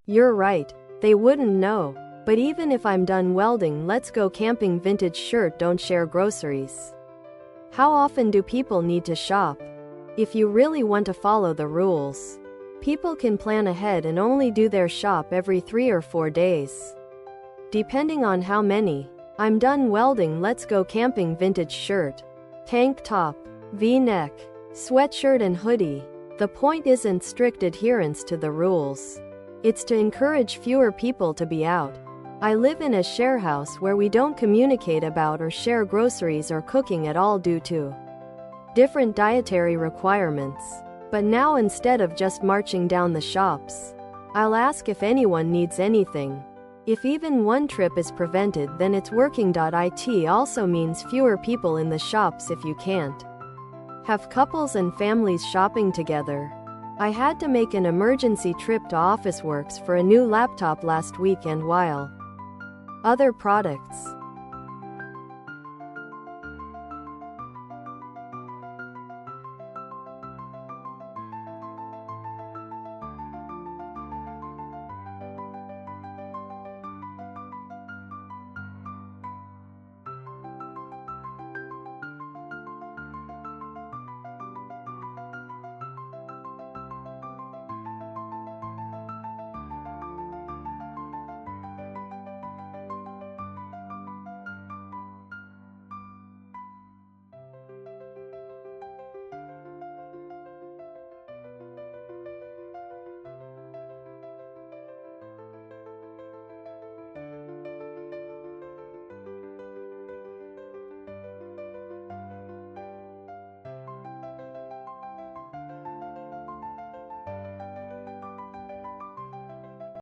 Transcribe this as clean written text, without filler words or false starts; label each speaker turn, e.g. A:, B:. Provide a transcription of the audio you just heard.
A: You're right, they wouldn't know. But even if I'm done welding, let's go camping vintage shirt don't share groceries. How often do people need to shop? If you really want to follow the rules, people can plan ahead and only do their shop every 3 or 4 days. Depending on how many. I'm done welding, let's go camping vintage shirt, tank top, V-neck, sweatshirt and hoodie. The point isn't strict adherence to the rules. It's to encourage fewer people to be out. I live in a share house where we don't communicate about or share groceries or cooking at all due to different dietary requirements. But now instead of just marching down the shops, I'll ask if anyone needs anything. If even one trip is prevented, then it's working. It also means fewer people in the shops if you can't have couples and families shopping together. I had to make an emergency trip to Officeworks for a new laptop last week, and while other products